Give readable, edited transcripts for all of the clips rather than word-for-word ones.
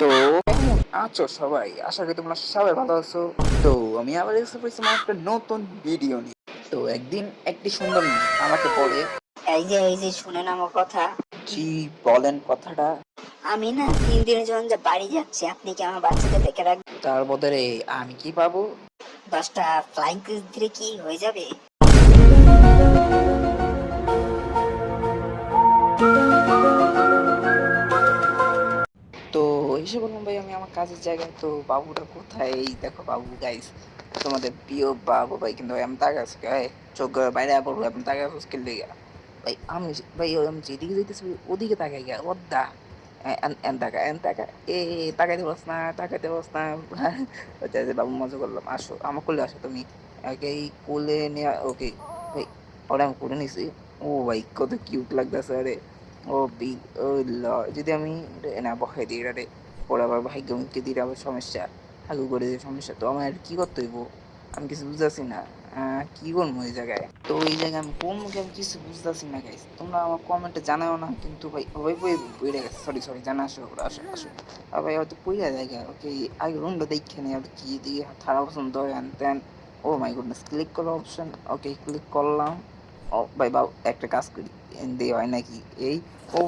তো কেমন আছো সবাই? আশা করি তোমরা সবাই ভালো আছো। তো আমি আবার এসে পড়েছি আমার একটা নতুন ভিডিও নিয়ে। তো একদিন একটি সুন্দর মেয়ে আমাকে বলে, এই যে শুনেন আমার কথা। জি বলেন কথাটা। আমি না 3 দিনের জন্য যে বাড়ি যাচ্ছি, আপনি কি আমার বাচ্চাকে দেখে রাখবেন? তার বদলে আমি কি পাবো? 10টা ফ্লাইং কিস দিলে কি হয়ে যাবে? তো এসে বললাম ভাই আমি আমার কাজের জায়গায়, তো বাবুটা কোথায়? এই দেখো বাবু গাইস, তোমাদের প্রিয় বাবু ভাই। কিন্তু ভাই আমি তাকে আছি গায়ে চোখ করে বাইরে পড়বো, আমি তাকে আছি স্কিল লেগে। ভাই আমি ভাই আমি যেদিকে যাইতেছি ওদিকে তাকাই গা ওদ্দা এন টাকা এন টাকা এ তাকাইতে পারছ না, তাকাইতে পারছ না। ওইটা যে বাবু মজা করলাম, আসো আমার কোলে আসো তুমি। ওকে এই কোলে নিয়ে ওকে ভাই, পরে আমি কোলে নিছি। ও ভাই কত কিউট লাগতেছে আরে। ও বি ও ল যদি আমি না বহাই দিই এটা রে, পরে আবার ভাগ্যমুখী দিলে আবার সমস্যা, হাগু করে দিয়ে সমস্যা। তো আমার কি করতে হইব আমি কিছু বুঝতেছি না। কি করবো এই জায়গায়? তো এই জায়গায় আমি কোন মুখে আমি কিছু বুঝতেছি না গাইস, তোমরা আমার কমেন্টে জানাও না কিন্তু ভাই ভাই ভাই পড়ে গেছে, সরি সরি জানা আসো আসো আসো। আর ভাই হয়তো পড়ে জায়গা ওকে আগে রুমটা দেখে নেই আর কি দিয়ে থারা পছন্দ হ্যান ত্যান। ও মাই গুডনেস, ক্লিক করো অপশন, ওকে ক্লিক করলাম। ও ভাই বাবু একটা কাজ করি, দিয়ে হয় নাকি এই। ও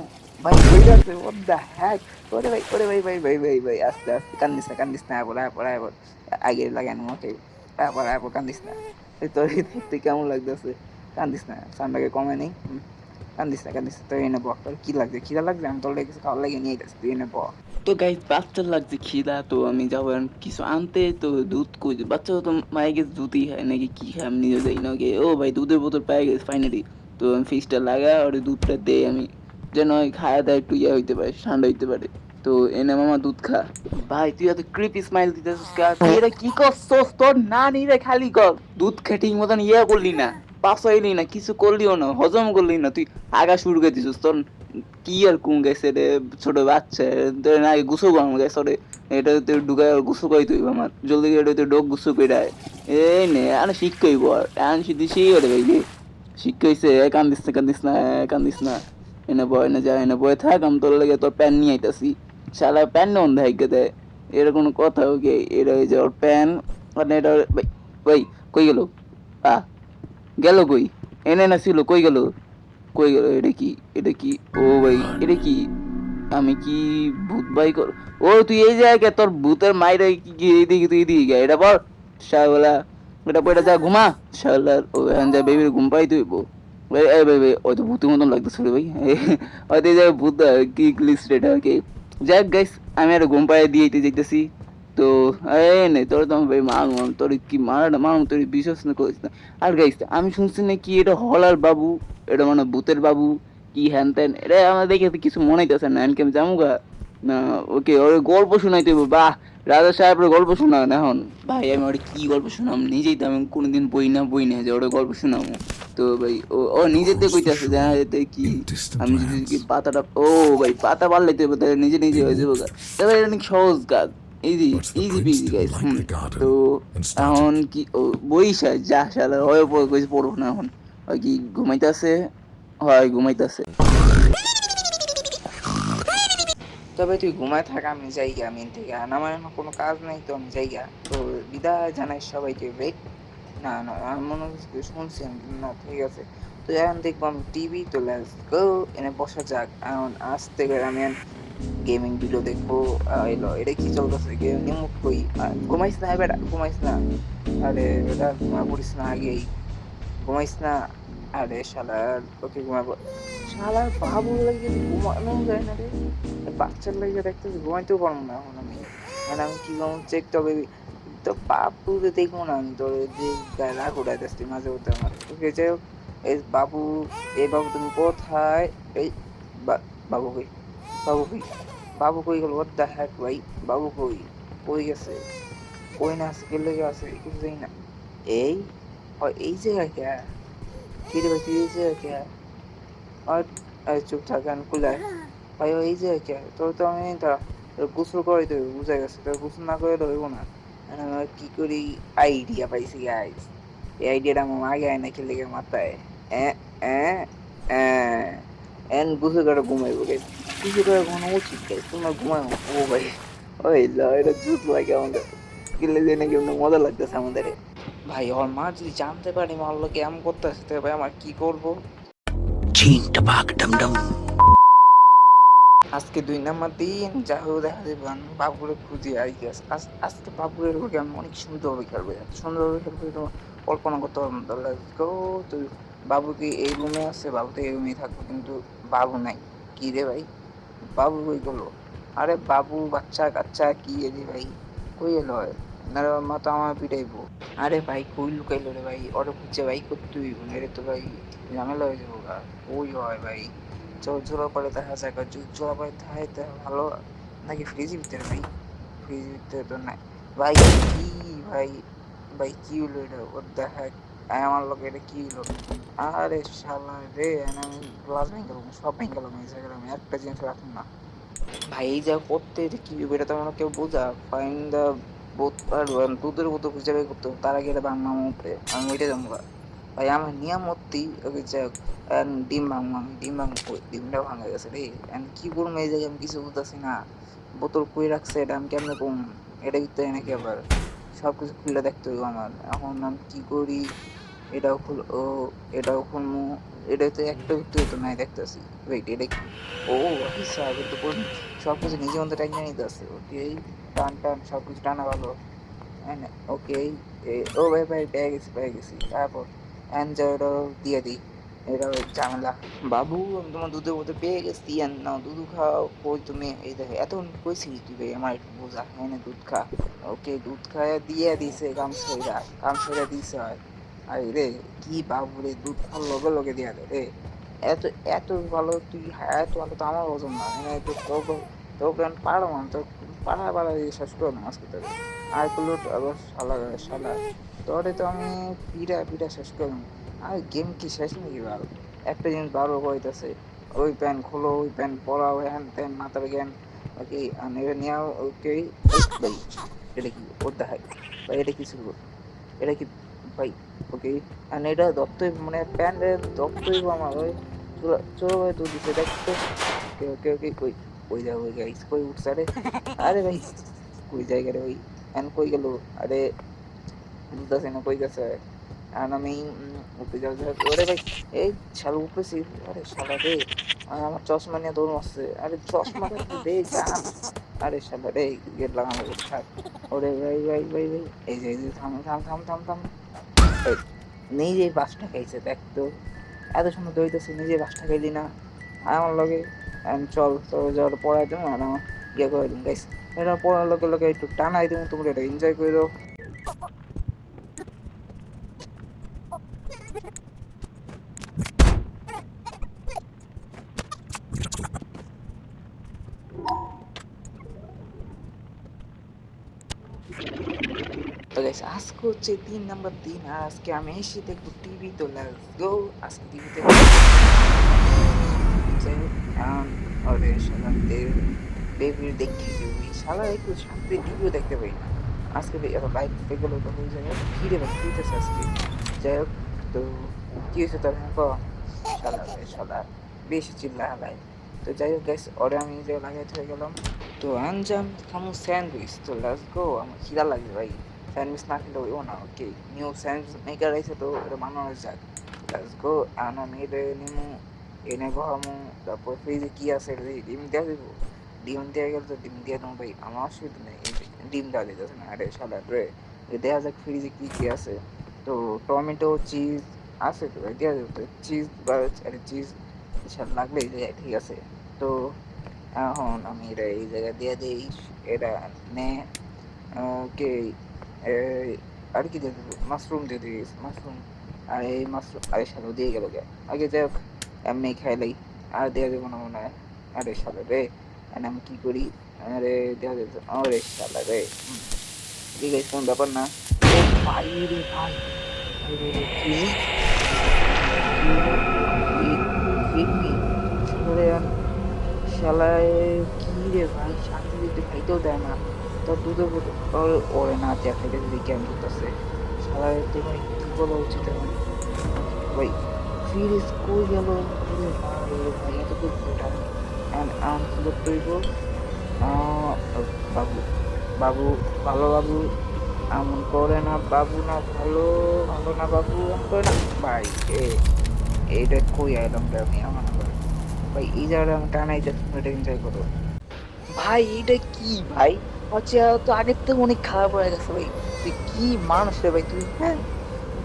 ভাই হয়ে যাচ্ছে what the heck? ওরে ভাই ভাই ভাই ভাই ভাই আস্তে আস্তে, কান্দিস না আবার আবার আবার আগে লাগান আমাকে, আবার আবার কান্দিস না। এই তোর দেখতে কেমন লাগতেছে? কান্দিস না, সামনে কমে নেই। কান্দিস না, তো এনে বক, তোর কি লাগছে? খিদা লাগছে? আমি তোর কিছু খাওয়ার লাগে নিয়ে যাচ্ছি, তুই এনে বক। তো গাইস বাচ্চার লাগছে খিদা, তো আমি যাবো এখন কিছু আনতে। তো দুধ কই, বাচ্চা তো মায়ের গেছে দুধই খায় নাকি কি খায় আমি নিজে যাই না। ওকে ও ভাই দুধের বোতল পেয়ে গেছে ফাইনালি। তো আমি ফ্রিজটা লাগা ওর দুধটা দেই আমি, যেন ওই খায়া দায় একটু ইয়ে হইতে পারে, ঠান্ডা হইতে পারে। তো এনে মামা দুধ খা। ভাই তুই এত ক্রিপি স্মাইল দিতেছিস কা? তুই এটা কি করছস? তোর না নিরে খালি কর দুধ খেয়ে ঠিক মতন ইয়ে করলি না, পাস হইলি না, কিছু করলিও না, হজম করলি না, তুই আগা শুরু করে দিছিস। তোর কি আর কুম গেছে রে, ছোট বাচ্চা তোর না গুছো কম গেছে রে। এটা তুই ঢুকায় গুছো কই তুই আমার জলদি করে এটা তুই ডোক গুছো কইরা এই নে আরে শিখ কইব আর সিদ্ধি সেই ওরে ভাই রে শিখ কইছে। কান্দিস না এনে বয় না যায় এনে বয় থাক, আমি তোর লাগে তোর প্যান নিয়ে আইতাছি। শালা প্যান নেন দেখাইকে দেয়, এর কোনো কথা? ওকে এটা হয়ে যায় ওর প্যান। মানে এটা ভাই ভাই কই গেল? আ গেল কই? এনে না ছিল কই গেল? কই গেল? এটা কি? এটা কি? ও ভাই এটা কি? আমি কি ভূত ভাই কর? ও তুই এই জায়গায় তোর ভূতের মাইরে কি এইদিকে তুই এদিকে গিয়া এটা বল শালা। এটা পয়টা যা ঘুমা শালা। ও এখন যা বেবির ঘুম পাই তুই বউ। ভাই এই ভাই ভাই ওই তো ভূতের মতন লাগতেছে রে ভাই। হয়তো এই জায়গায় ভূত কি গ্লিস রেট ওকে। যাক গাইস আমি আর ঘুম পাড়িয়ে দিয়ে যাইতেছি। তো এই নে তোর তো ভাই মারুম, তোর কি মারাটা মারুম, তোর বিশ্বাস না করিস না। আর গাইস আমি শুনছি নাকি এটা হলার বাবু, এটা মানে ভূতের বাবু কি হ্যান ত্যান, এটা আমার দেখে তো কিছু মনে হইতেছে না। এনকে আমি যাবো গা না। ওকে ওর গল্প শোনাইতে হইব। বাহ রাজা সাহেবের গল্প শোনান এখন। ভাই আমি ওর কি গল্প শোনাম, নিজেই তো আমি কোনোদিন বই না যে ওর গল্প শোনাবো। তো ভাই ও ও নিজেতে কইতেছে যে হ্যাঁ এতে কি আমি যদি কি পাতাটা ও ভাই পাতা পারলে তো তাহলে নিজে নিজে হয়ে যাবো গা। তাহলে এটা অনেক সহজ কাজ, ইজি ইজি পিজি গাইস। তো এখন কি ও বইসা যা শালা হয় কইছে পড়বো না এখন। হয় কি ঘুমাইতেছে? হয় ঘুমাইতেছে। তবে তুই ঘুমায় থাক, আমি যাইগা আমি থেকে আমার এখন কোনো কাজ নাই, তো আমি যাইগা। তো বিদায় জানাই সবাইকে রে। না না আমি মনে হচ্ছে শুনছি আমি, না ঠিক আছে। তো এখন দেখবো আমি টিভি, তো লেটস গো এনে বসা যাক। এখন আসতে করে আমি গেমিং ভিডিও দেখবো। এলো এটা কি চলতেছে গেমিং মুড কই? ঘুমাইস না বেটা, ঘুমাইস না। আরে বেটা ঘুমা পড়িস না আগেই, ঘুমাইস না। আরে শালার ওকে ঘুমাবো। শালার বাবুর লাগে ঘুমানো যায় না রে, বাচ্চার লাগে দেখতেছি ঘুমাইতেও পারবো না এখন আমি। এখন আমি কি করবো চেক তো বেবি। তো বাবু দেখবো না আমি, তোর যে গায়ে রাগ উঠাইতেছি মাঝে মধ্যে আমার। ওকে যাই হোক, এই বাবু, এই বাবু তুমি কোথায়? এই বাবু কই? বাবু কই? বাবু কই গেল? what the heck ভাই, বাবু কই? কই গেছে? কই না আছে, কে লেগে আছে কিছু জানি না। এই এই জায়গায় কে? কি রে ভাই তুই এই জায়গায় কে? আর চুপ থাক গান কুলায়। ভাই ও এই জায়গায় কে? তোর তো আমি তা গোসল করাই দেবে, বুঝা গেছে, তোর গোসল না করে হইব না। আমরা কি করি? আইডিয়া পাইছি গাইস, এই আইডিয়াটা আমার আগে আয় না খেলে মাথায়। এন গোসল করে ঘুমাইবো গাইস, গোসল করে ঘুমানো উচিত গাইস, তোমরা ঘুমাও। ও ভাই ওই ল এটা জুত লাগে আমাদের কিনলে যে নাকি অন্য মজা লাগতেছে আমাদের ভাই ওর মা যদি জানতে পারি মারলো কি এমন করতেছে তো ভাই আমার কি করব আজকে 2 নাম্বার দিন যা হোক দেখা যাবে আমি বাবুরে খুঁজে আই গেছ আজকে বাবুরের লোকে আমি অনেক সুন্দরভাবে খেলবো এত সুন্দরভাবে খেলবো তোমার কল্পনা করতে পারবো না লেটস গো তো বাবু কি এই রুমে আছে বাবু তো এই রুমেই থাকবো কিন্তু বাবু নাই কি রে ভাই বাবু কই গেলো আরে বাবু বাচ্চা কাচ্চা কি এলি ভাই কই এলো না রে, ওর মা তো আমার পিটাইবো আরে ভাই কই লুকাইলো রে ভাই ওরে খুঁজছে ভাই করতে হইব মেরে তো ভাই ঝামেলা হয়ে যাবো গা ওই হয় ভাই জোড়া পরে দেখা যায় জোড়া পরে থাকে তা ভালো নাকি ফ্রিজের ভিতরে ভাই ফ্রিজের ভিতরে তো নাই ভাই কি ভাই ভাই কি হলো এটা ওর দেখা আমার লোক এটা কি হলো আরে শালা রে আমি গ্লাস ভেঙে গেলাম সব ভেঙে গেলাম এই জায়গায় আমি একটা জিনিস রাখুন না ভাই এই যা করতে এটা কি হবে এটা তো আমার কেউ বোঝা ফাইন দা বোধ দুধের মতো খুঁজে বের করতে হবে তার আগে এটা বাংলা উপরে আমি ওইটা জানবো ভাই আমার নিয়ামতি ওকে যাক ডিম ভাঙবো আমি ডিম ভাঙবো ডিমটা ভাঙা গেছে রে কি করবো এই জায়গায় আমি কিছু বুঝতেছি না বোতল কই রাখছে এটা আমি কেমনে কম এটা ভিতরে নাকি আবার সব কিছু খুলে দেখতে হইব আমার এখন আমি কি করি এটাও খুল ও এটাও খুলমু এটা তো একটা ভিতরে তো নাই দেখতেছি ওয়েট এটা কি ও হিসাব এটা তো সব কিছু নিজে মধ্যে টাইম নিতে আছে ওকে টান টান সব কিছু টানা ভালো ওকে ও ভাই ভাই পেয়ে গেছি তারপর এনজয়টাও দিয়ে দিই এটা ঝামেলা বাবু আমি তোমার দুধের মধ্যে পেয়ে গেছি আর নাও দুধ খাও কই তুমি এই দেখো এত কইছিস তুই ভাই আমার একটু বোঝা হ্যাঁ না দুধ খা ওকে দুধ খায় দিয়ে দিছে কামসইরা দিছে হয় আরে রে কি বাবু রে দুধ খাওয়ার লগে লগে দিয়া দে রে এত এত ভালো তুই এত ভালো তো আমার ওজন না মানে তো তোকে পারো না তো পাড়া শেষ করো না আজকে তোকে আর করলো আবার শালা তোরে তো আমি পিড়া শেষ করলাম আর গেম কি শেষ নাকি ভালো একটা জিনিস বারো হইতেছে ওই প্যান্ট খোলো ওই প্যান্ট পরাও হ্যান ত্যান মাথার জ্ঞান ওকে আর এটা নেওয়া ওকে ভাই এটা কি ওর দেখাই ভাই এটা কি শুরু এটা কি ভাই ওকে আর এটা দত্তই মানে প্যান্টের দত্তই আমার ওই চোর ভাই তো দিছে দেখতো ওকে ওকে ওকে কই ওই যা ওই গাইস কই উঠছে আরে ভাই কই জায়গা রে ওই এন কই গেল আরে বুঝতেছি না কই গেছে আর আমি উপরে যাও ওরে ভাই এই শালা উপরেছি আরে শালা রে আমার চশমা নিয়ে দৌড় মারছে আরে চশমা রে জান আরে শালা রে গেট লাগানো থাক ওরে ভাই এই যে থাম এই, নিজেই 5 টাকা খাইছে দেখ তো এত সময় দৌড়িতেছে নিজে 5 টাকা খাইলি না আমার লগে চল তো যাওয়ার পড়াই দেবো আর আমার ইয়ে করে দিন গাইস এটা পড়ার লগে একটু টানাই দেবো তোমরা এটা এনজয় করে দাও তো গাইস আজকে হচ্ছে 3 নাম্বার দিন আর আজকে আমি এসে দেখবো টিভি তো লেটস গো আজকে টিভিতে আরে শালা বেবির দেখতে দিবি শালা একটু শান্তি টিভিও দেখতে পাই না আজকে এত লাইট এগুলো তো হয়ে যায় ঘিরে বা ঘিরেছে আজকে যাই হোক তো কি হয়েছে তোর হ্যাঁ শালা বেশি চিল্লা হালাই তো যাই হোক গাইস ওরে আমি যে লাগাইতে হয়ে গেলাম তো আনজাম খামু স্যান্ডউইচ তো লেটস গো আমার খিদা লাগবে ভাই স্যান্ডউইচ না খেলে হইব না ওকে নিউ স্যান্ডউইচ মেকার আছে তো এটা বানানো যাক লেটস গো আনো মেরে নিমু এনে গহামু তারপর ফ্রিজে কি আছে ডিম দেওয়া দিব ডিম দেওয়া গেলে তো ডিম দিয়ে দেবো ভাই আমার অসুবিধা নেই ডিম দেওয়া দিতেছে না আরে শালা রে দেওয়া যাক ফ্রিজে কি কি আছে তো টমেটো চিজ আছে তো ভাই দেওয়া যাবে তো চিজ বা আরে চিজ লাগলেই দেয় ঠিক আছে তো এখন আমি এটা এই জায়গায় দিয়ে দিই এটা নে ওকে আর কি দিয়ে দেবো মাশরুম দিয়ে দিই মাশরুম আর এই মাশরুম আরে শালো দিয়ে গেল গে আগে যাই হোক এমনি খাইলাই আর দেওয়া দেবো না মনে হয় আরে শালো রে আমি কি করি আরে দেওয়া দেবো আরে শালা রে ঠিক আছে কোন ব্যাপার না ও ভাই রে ভাই কি শালায় কি রে ভাই শান্তি দিতে খাইতেও দেয় না তোর দুধের বোতল ওরে না দেয়া খাইতে যদি কেমন করতেছে শালায় তো ভাই কি বলা উচিত এখন ভাই ফিরিস কই গেল ভাই এত খুব আন কি করতে হইব বাবু বাবু ভালো বাবু, এমন করে না বাবু, না ভালো ভালো না বাবু, এমন করে না ভাই। এইটা কই আইলাম রে আমি, আমার আবার ভাই এই জায়গাটা আমি টানাই যাচ্ছি, এটা এনজয় করো ভাই। এইটা কি ভাই, হচ্ছে তো আগের থেকে অনেক খারাপ হয়ে গেছে ভাই। তুই কি মানুষ রে ভাই তুই, হ্যাঁ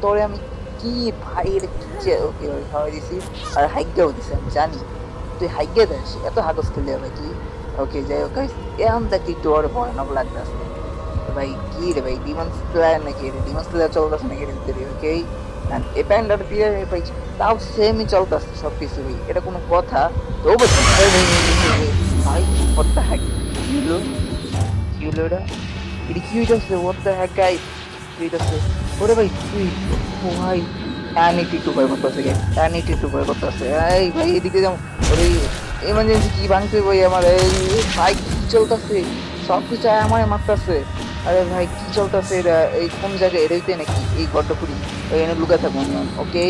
তোরে আমি কি ভাই, এটা কি ওকে ভাই খাওয়াই দিছি আর হাইগাও দিছি আমি জানি, তুই হাইগে দেস এত হাগস খেলে ভাই তুই। ওকে যাই হোক গাইস, এখন দেখি একটু ওর ভয়ানক লাগতেছে ভাই। কি রে ভাই, ডিমন স্লেয়ার নাকি, ডিমন স্লেয়ার চলতেছে নাকি এর ভিতরে? ওকে এই প্যান্ডার দিয়ে ভাই তাও সেমই চলতেছে সব কিছু ভাই, এটা কোনো কথা? তো ভাই what the heck, কি হলো কি হলো এটা, এটা কি হইতেছে? what the heck guys, কি হইতেছে? ওরে ভাই তুই, ও ভাই টানিটি টু ভয় করতেছে, টানিটি টু ভয় করতেছে। এই ভাই এদিকে যেমন ওরে এমার্জেন্সি কি ভাঙতে ভাই আমার, এই ভাই কি চলতেছে? সব কিছু আমার মারতেছে। আরে ভাই কি চলতেছে এটা, এই কোন জায়গায় এটাইতে নাকি এই গড্ড পুরি, এখানে লুকা থাকবো ওকে।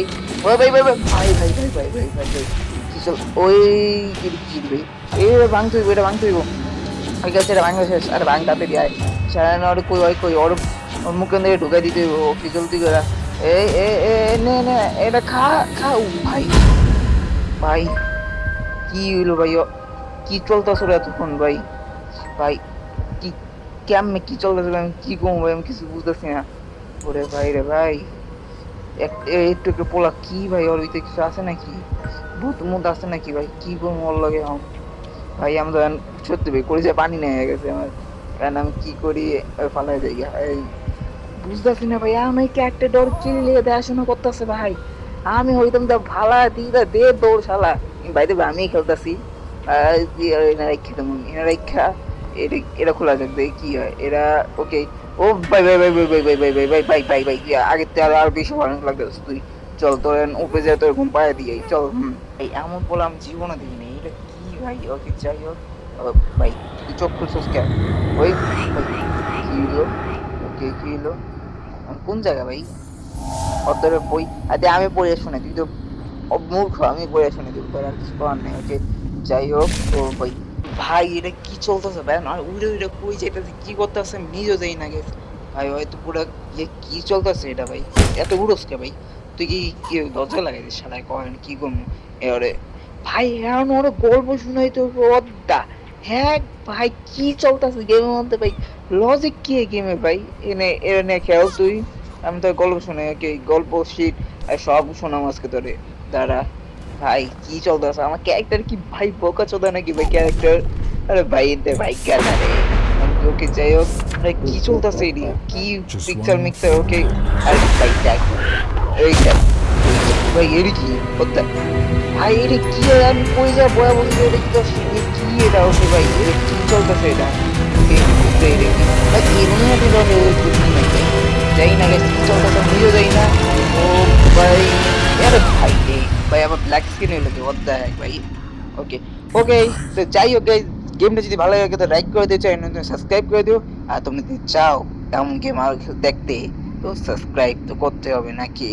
ও ভাই ভাই ভাই ভাই ভাই ভাই ভাই ভাই ভাই ভাই কি চল, ওই কি কি ভাই, এটা ভাঙতে হইব, এটা ভাঙতে হইব। ঠিক আছে এটা ভাঙা শেষ, আরে ভাঙ তাতে দিয়ে সারা না ওর কই কই ওর ওর মুখের দিকে ঢুকাই দিতে হইব। ওকে জলদি করে এই এ এ নে নে এটা খা খা। ও ভাই ভাই কি হইলো ভাই, কি চলতেছে এতক্ষণ ভাই? ভাই কি কেমনে কি চলতেছে ভাই, আমি কি করবো ভাই, আমি কিছু বুঝতেছি না। ওরে ভাই রে ভাই, একটু একটু পোলা কি ভাই, ওর ভিতরে কিছু আছে নাকি, ভূত মুত আছে নাকি ভাই? কি করবো ওর লগে ভাই? আমি তো সত্যি ভাই কলেজে পানি নেই হয়ে গেছে আমার, কারণ আমি কি করি ফালাই যাই এই বুঝতেছি না ভাই। আমি একটা ডর চিল্লিয়ে দেখাশোনা করতেছে ভাই, আমি হইতাম দা ভালা দিদা দে দৌড় শালা বাইরে আমি খেলতেছি। রেখা এটা এটা খোলা যাক দেখি কি হয় এরা। ওকে ও ভাই ভাই ভাই ভাই ভাই ভাই ভাই ভাই ভাই ভাই ভাই ভাই আগের থেকে আরো বেশি ভয়ানক লাগতেছে। তুই চল তোর উপরে যায় তোর ঘুম পায়ে দিয়ে চল। এই এমন বলে আমি জীবনে দেখিনি, এটা কি ভাই? ওকে যাই হোক ভাই তুই চোখ খুলছিস কেন? ওই ভাই কি হলো? ওকে কি হলো? কোন জায়গা ভাই? অতরে বই আরে আমি পড়ে শুনে, তুই তো মূর্খ, আমি পড়ে শুনে দিব, তোর আর কিছু করার নেই। ওকে যাই হোক তো ভাই ভাই এটা কি চলতেছে ভাই, আর উড়ে উড়ে কই যেতেছে কি করতেছে আমি নিজেও যাই না গেছে ভাই। হয়তো পুরো কি চলতেছে এটা ভাই, এত উড়োস কে ভাই? তুই কি কি দরজা লাগাইছিস শালায় করেন কি করবো এবারে ভাই? এখন ওরা গল্প শুনাই তো অদ্দা। হ্যাঁ ভাই কি চলতেছে গেমের মধ্যে ভাই, লজিক কি গেমে ভাই? এনে এনে খেল তুই, আমি তো গল্প শুনে কি গল্প শীট সব শোনাম আজকে তোরে দাঁড়া। ভাই কি চলতেছে আমার ক্যারেক্টার কি ভাই বোকা চোদা নাকি ভাই ক্যারেক্টার? আরে ভাই এতে ভাই কেন রে? ওকে যাই হোক ভাই কি চলতেছে এডি কি পিকচার মিক্সার? ওকে আরে ভাই দেখ এই দেখ ভাই এডি কি করতে ভাই, এটা কি আমি কই যা বয়া বলছি, এটা কি তোর কি এটা? ওকে ভাই এটা কি চলতেছে এটা? ভাই এমনি যাই না গেছি কি চলতেছে নিজেও যাই না। ও ভাই আরে ভাই ভাই আমার ব্ল্যাক স্ক্রিন হয়ে লাগে what the heck ভাই। ওকে ওকে তো যাই হোক গাইস, গেমটা যদি ভালো লাগে তো লাইক করে দিও, চ্যানেল সাবস্ক্রাইব করে দিও। আর তুমি যদি চাও এমন গেম আর দেখতে তো সাবস্ক্রাইব তো করতে হবে নাকি?